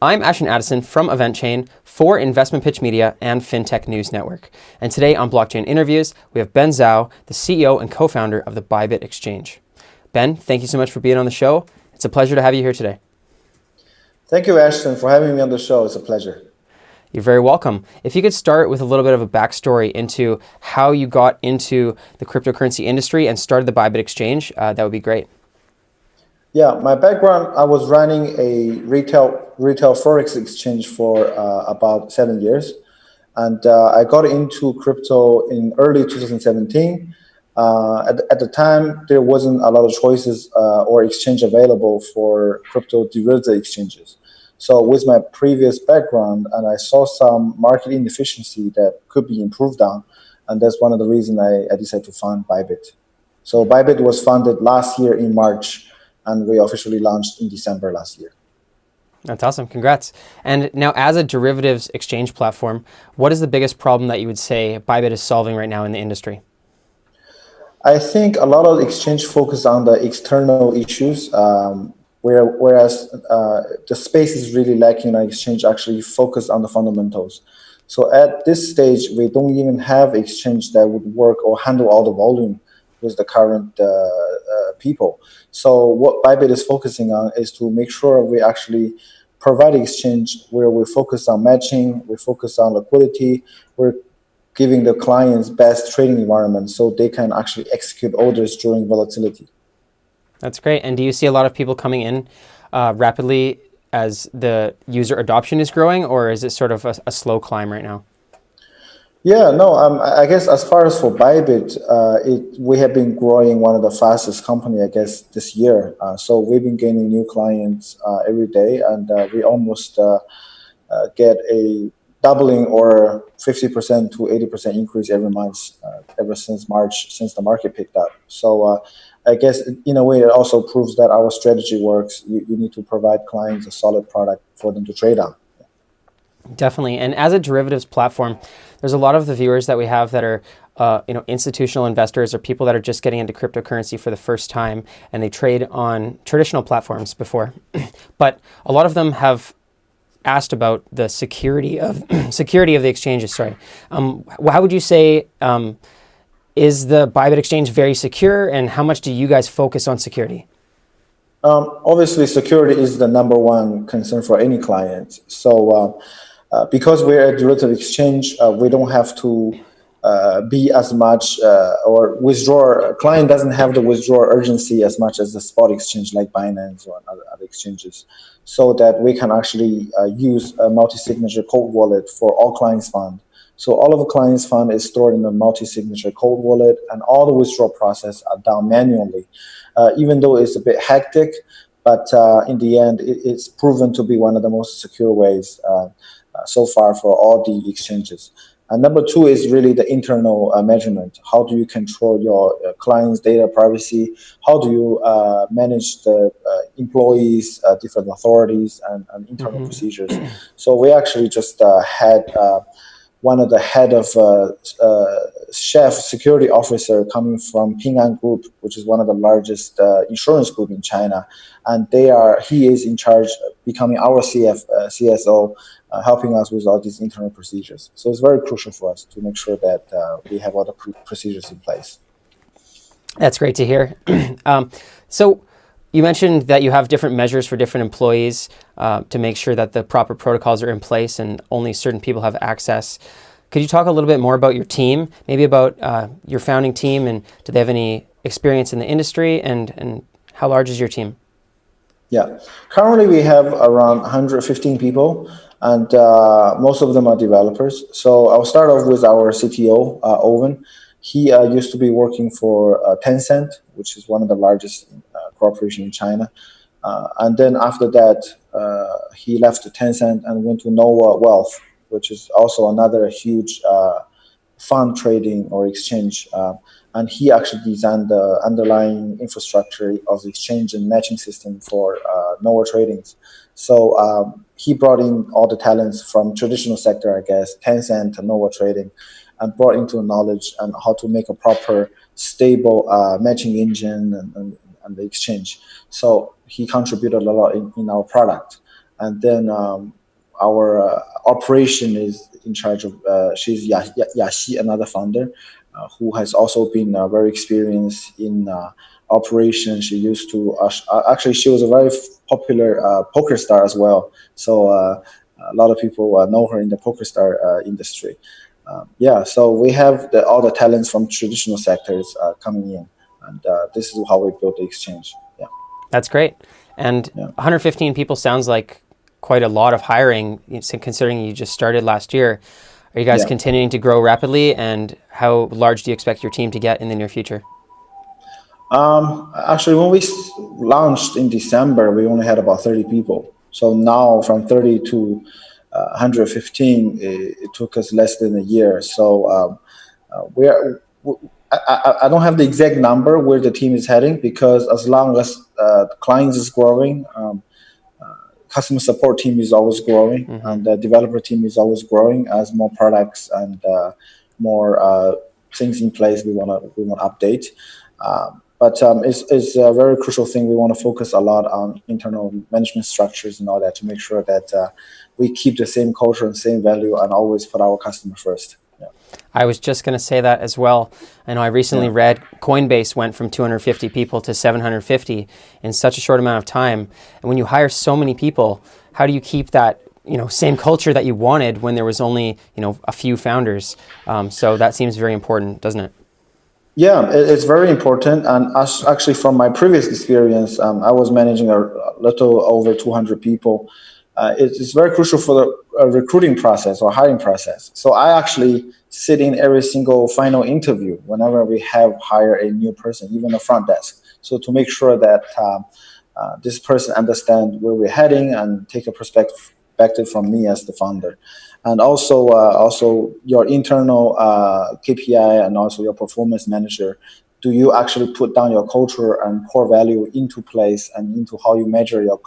I'm Ashton from EventChain for Investment Pitch Media and FinTech News Network. And today on Blockchain Interviews, we have Ben Zhou, the CEO and co-founder of the ByBit Exchange. Ben, thank you so much for being on the show. It's a pleasure to have you here today. Thank you, Ashton, for having me on the show. It's a pleasure. You're very welcome. If you could start with a little bit of a backstory into how you got into the cryptocurrency industry and started the ByBit Exchange, that would be great. Yeah, my background, I was running a retail Forex exchange for about 7 years. And I got into crypto in early 2017. At the time, there wasn't a lot of choices or exchange available for crypto derivative exchanges. So with my previous background, and I saw some market inefficiency that could be improved on, and that's one of the reasons I decided to found ByBit. So ByBit was founded last year in March, and we officially launched in December last year. That's awesome. Congrats. And now, as a derivatives exchange platform, what is the biggest problem that you would say ByBit is solving right now in the industry? I think a lot of exchange focus on the external issues, whereas the space is really lacking on exchange actually focus on the fundamentals. So at this stage, we don't even have exchange that would work or handle all the volume with the current people. So what ByBit is focusing on is to make sure we actually provide exchange where we focus on matching, we focus on liquidity, we're giving the clients best trading environment so they can actually execute orders during volatility. That's great. And do you see a lot of people coming in rapidly as the user adoption is growing, or is it sort of a slow climb right now? Yeah, no, I guess as far as for ByBit, we have been growing one of the fastest company, I guess, this year. So we've been gaining new clients every day, and we almost get a doubling or 50% to 80% increase every month ever since March, since the market picked up. So I guess in a way it also proves that our strategy works. You need to provide clients a solid product for them to trade on. Definitely. And as a derivatives platform, there's a lot of the viewers that we have that are institutional investors or people that are just getting into cryptocurrency for the first time, and they trade on traditional platforms before. But a lot of them have asked about the security of the exchanges. Sorry. How would you say is the ByBit Exchange very secure, and how much do you guys focus on security? Obviously, security is the number one concern for any client. So because we're a derivative exchange, we don't have to be as much or withdraw. A client doesn't have the withdrawal urgency as much as the spot exchange like Binance or other exchanges, so that we can actually use a multi-signature cold wallet for all clients' fund. So all of the clients' fund is stored in a multi-signature cold wallet, and all the withdrawal process are done manually. Even though it's a bit hectic, but in the end, it's proven to be one of the most secure ways so far for all the exchanges. And number two is really the internal measurement. How do you control your clients' data privacy? How do you manage the employees, different authorities, and internal procedures? So we actually just had one of the head of chef security officer coming from Ping An Group, which is one of the largest insurance group in China, and he is in charge of becoming our CSO, helping us with all these internal procedures. So it's very crucial for us to make sure that we have all the procedures in place. That's great to hear. So you mentioned that you have different measures for different employees to make sure that the proper protocols are in place and only certain people have access. Could you talk a little bit more about your team, maybe about your founding team, and do they have any experience in the industry, and how large is your team? Yeah, currently we have around 115 people, and most of them are developers. So I'll start off with our CTO, Owen. He used to be working for Tencent, which is one of the largest corporation in China. And then after that, he left Tencent and went to Nuoya Wealth, which is also another huge fund trading or exchange. And he actually designed the underlying infrastructure of the exchange and matching system for Nuoya tradings. So he brought in all the talents from traditional sector, I guess, Tencent and Nuoya trading, and brought into knowledge on how to make a proper, stable matching engine and the exchange. So he contributed a lot in our product. and then our operation is in charge of. She's Yaxi, another founder, who has also been very experienced in operation. She used to actually she was a very popular poker star as well. So a lot of people know her in the poker star industry. So we have all the talents from traditional sectors coming in, and this is how we built the exchange. Yeah, That's great. And 115 people sounds like quite a lot of hiring, considering you just started last year. Are you guys continuing to grow rapidly, and how large do you expect your team to get in the near future? Actually, when we launched in December, we only had about 30 people. So now from 30 to 115, it took us less than a year. So I don't have the exact number where the team is heading, because as long as the clients is growing, customer support team is always growing, and the developer team is always growing as more products and more things in place we want to update. But it's a very crucial thing. We want to focus a lot on internal management structures and all that to make sure that we keep the same culture and same value and always put our customer first. Yeah. I was just going to say that as well. I know I recently read Coinbase went from 250 people to 750 in such a short amount of time. And when you hire so many people, how do you keep that same culture that you wanted when there was only a few founders? So that seems very important, doesn't it? Yeah, it's very important. And actually, from my previous experience, I was managing a little over 200 people. It's very crucial for the recruiting process or hiring process. So I actually sit in every single final interview whenever we hire a new person, even the front desk. So to make sure that this person understands where we're heading and take a perspective from me as the founder. And also your internal KPI and also your performance manager. Do you actually put down your culture and core value into place and into how you measure your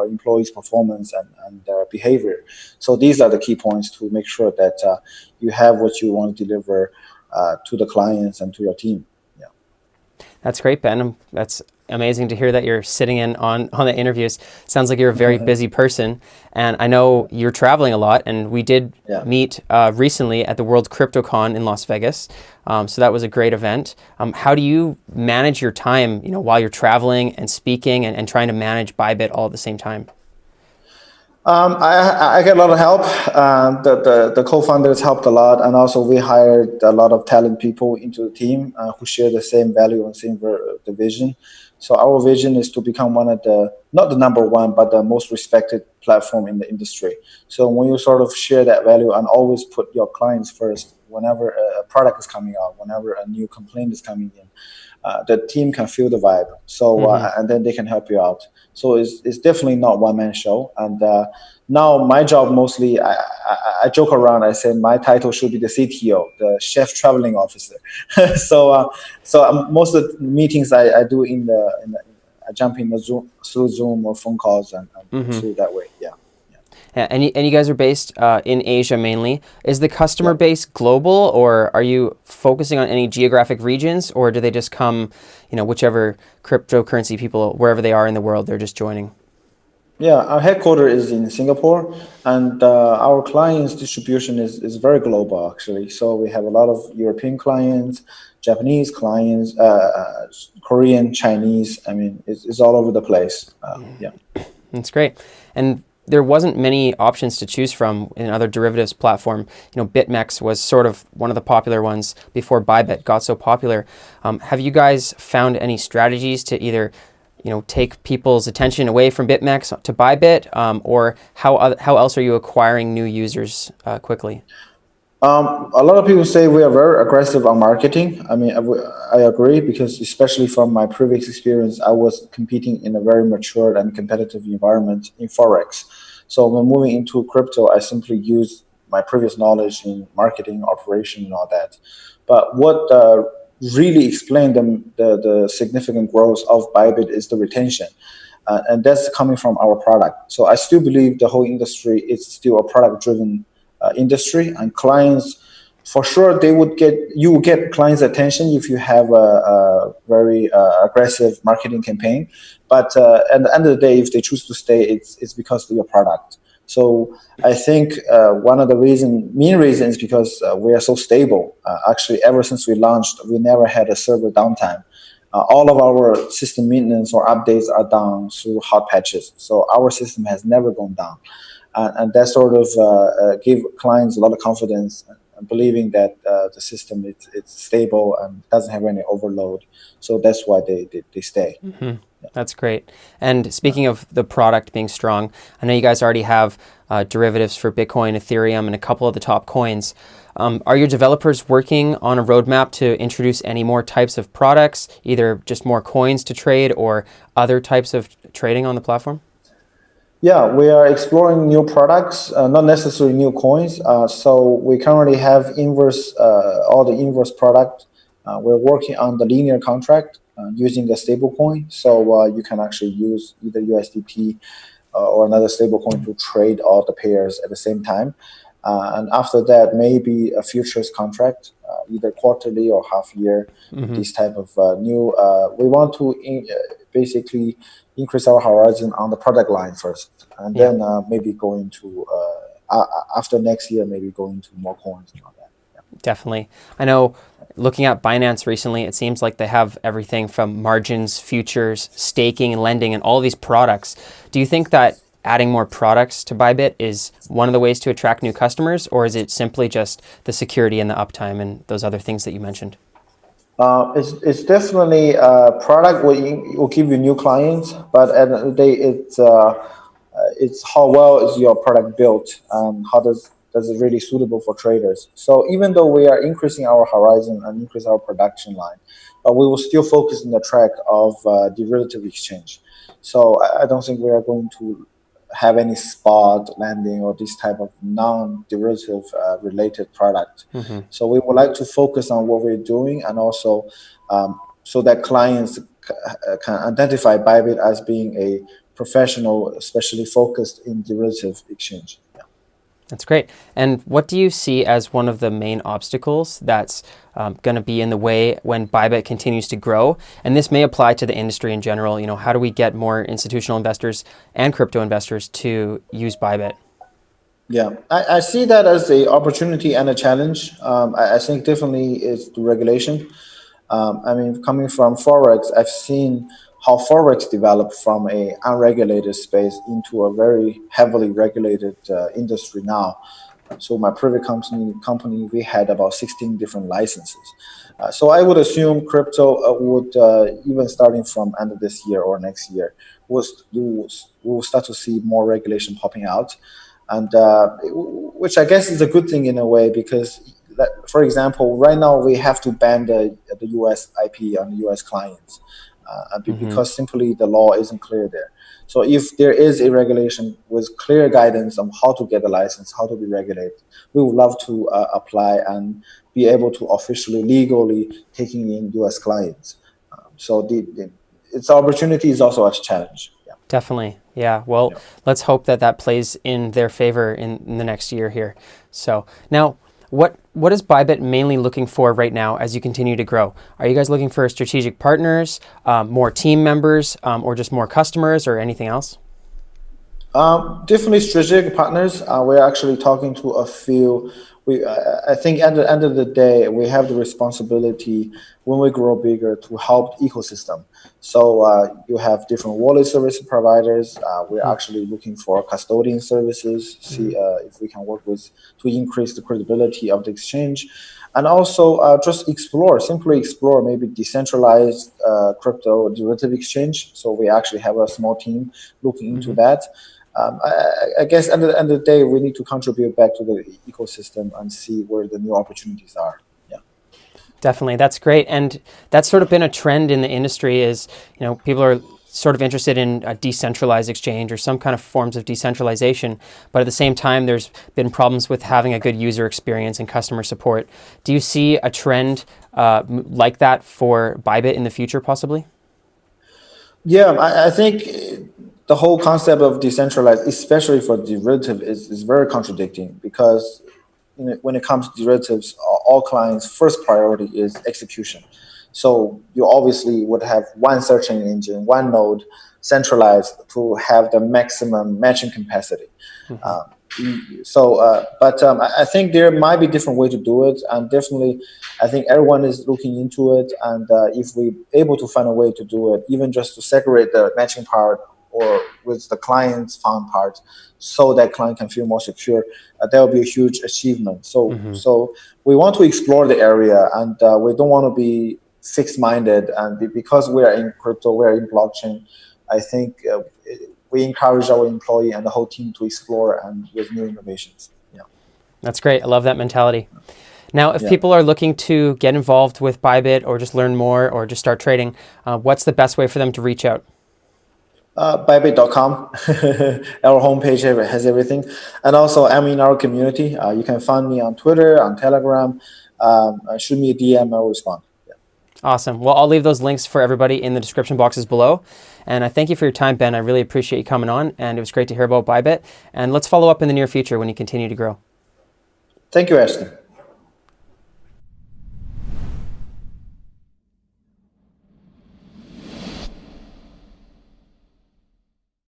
employees' performance and their behavior? So these are the key points to make sure that you have what you want to deliver to the clients and to your team. Yeah. That's great, Ben. That's amazing to hear that you're sitting in on the interviews. Sounds like you're a very busy person. And I know you're traveling a lot, and we did meet recently at the World CryptoCon in Las Vegas. So that was a great event. How do you manage your time, while you're traveling and speaking and trying to manage ByBit all at the same time? I get a lot of help. The co-founders helped a lot, and also we hired a lot of talent people into the team who share the same value and same the vision. So our vision is to become one of not the number one, but the most respected platform in the industry. So when you sort of share that value and always put your clients first, whenever a product is coming out, whenever a new complaint is coming in, the team can feel the vibe. So and then they can help you out. So it's definitely not one-man show. And now my job mostly, I joke around. I say my title should be the CTO, the Chief Traveling Officer. So most of the meetings I do I jump in through Zoom or phone calls and through that way. Yeah. And you guys are based in Asia mainly. Is the customer base global, or are you focusing on any geographic regions, or do they just come, whichever cryptocurrency people, wherever they are in the world, they're just joining? Yeah, our headquarters is in Singapore, and our clients distribution is very global actually. So we have a lot of European clients, Japanese clients, Korean, Chinese. I mean, it's all over the place. That's great. And there wasn't many options to choose from in other derivatives platform. BitMEX was sort of one of the popular ones before ByBit got so popular. Have you guys found any strategies to either, take people's attention away from BitMEX to ByBit, or how else are you acquiring new users quickly? A lot of people say we are very aggressive on marketing. I mean, I agree, because especially from my previous experience, I was competing in a very mature and competitive environment in Forex. So when moving into crypto, I simply use my previous knowledge in marketing, operation, and all that. But what really explained the significant growth of ByBit is the retention. And that's coming from our product. So I still believe the whole industry is still a product-driven industry, and clients For sure, you will get clients' attention if you have a very aggressive marketing campaign. But at the end of the day, if they choose to stay, it's because of your product. So I think one of the main reasons is because we are so stable. Actually, ever since we launched, we never had a server downtime. All of our system maintenance or updates are done through hot patches. So our system has never gone down. And that sort of give clients a lot of confidence and believing that the system it's stable and doesn't have any overload. So that's why they stay. Mm-hmm. That's great. And speaking of the product being strong, I know you guys already have derivatives for Bitcoin, Ethereum, and a couple of the top coins. Are your developers working on a roadmap to introduce any more types of products, either just more coins to trade or other types of trading on the platform? Yeah, we are exploring new products, not necessarily new coins. So we currently have all the inverse product. We're working on the linear contract using a stable coin. So you can actually use either USDT or another stable coin to trade all the pairs at the same time. And after that, maybe a futures contract, either quarterly or half year. Mm-hmm. This type of new. We want to basically increase our horizon on the product line first, and then maybe going to after next year, maybe going to more coins and all that. Yeah. Definitely. I know looking at Binance recently, it seems like they have everything from margins, futures, staking, and lending, and all these products. Do you think that adding more products to ByBit is one of the ways to attract new customers, or is it simply just the security and the uptime and those other things that you mentioned? It's definitely a product will give you new clients, but at the end of the day, it's how well is your product built and how does it really suitable for traders. So even though we are increasing our horizon and increase our production line, we will still focus on the track of derivative exchange. So I don't think we are going to have any spot lending or this type of non-derivative related product. Mm-hmm. So we would like to focus on what we're doing, and also so that clients can identify ByBit as being a professional, especially focused in derivative exchange. Yeah. That's great. And what do you see as one of the main obstacles that's going to be in the way when ByBit continues to grow? And this may apply to the industry in general. You know, how do we get more institutional investors and crypto investors to use ByBit? Yeah, I see that as an opportunity and a challenge. I think definitely it's the regulation. I mean, coming from Forex, I've seen how Forex developed from a unregulated space into a very heavily regulated industry now. So my previous company, we had about 16 different licenses. So I would assume crypto would, even starting from end of this year or next year, we'll start to see more regulation popping out. And which I guess is a good thing in a way, because, for example, right now we have to ban the US IP on the US clients because simply the law isn't clear there. So if there is a regulation with clear guidance on how to get a license, how to be regulated, we would love to apply and be able to officially, legally taking in US clients. So its opportunity is also a challenge. Yeah. Definitely. Yeah. Well, let's hope that plays in their favor in the next year here. So now, what is ByBit mainly looking for right now as you continue to grow? Are you guys looking for strategic partners, more team members, or just more customers, or anything else? Definitely strategic partners. We're actually talking to a few. I think at the end of the day, we have the responsibility when we grow bigger to help the ecosystem. So you have different wallet service providers. We're actually looking for custodian services, see if we can work with to increase the credibility of the exchange. And also just simply explore maybe decentralized crypto derivative exchange. So we actually have a small team looking into that. I guess at the end of the day, we need to contribute back to the ecosystem and see where the new opportunities are. Yeah, definitely, that's great, and that's sort of been a trend in the industry. Is people are sort of interested in a decentralized exchange or some kind of forms of decentralization, but at the same time, there's been problems with having a good user experience and customer support. Do you see a trend like that for ByBit in the future, possibly? Yeah, I think the whole concept of decentralized, especially for derivative, is very contradicting, because when it comes to derivatives, all clients' first priority is execution. So you obviously would have one searching engine, one node, centralized to have the maximum matching capacity. I think there might be different way to do it, and definitely, I think everyone is looking into it. And if we're able to find a way to do it, even just to separate the matching part or with the client's fund part, so that client can feel more secure, that will be a huge achievement. So we want to explore the area, and we don't want to be fixed-minded. And because we are in crypto, we are in blockchain, I think we encourage our employee and the whole team to explore and with new innovations. Yeah, that's great. I love that mentality. Now, if people are looking to get involved with ByBit or just learn more or just start trading, what's the best way for them to reach out? ByBit.com. Our homepage has everything. And also, I'm in our community. You can find me on Twitter, on Telegram. Shoot me a DM, I'll respond. Yeah. Awesome. Well, I'll leave those links for everybody in the description boxes below. And I thank you for your time, Ben. I really appreciate you coming on, and it was great to hear about ByBit. And let's follow up in the near future when you continue to grow. Thank you, Ashton.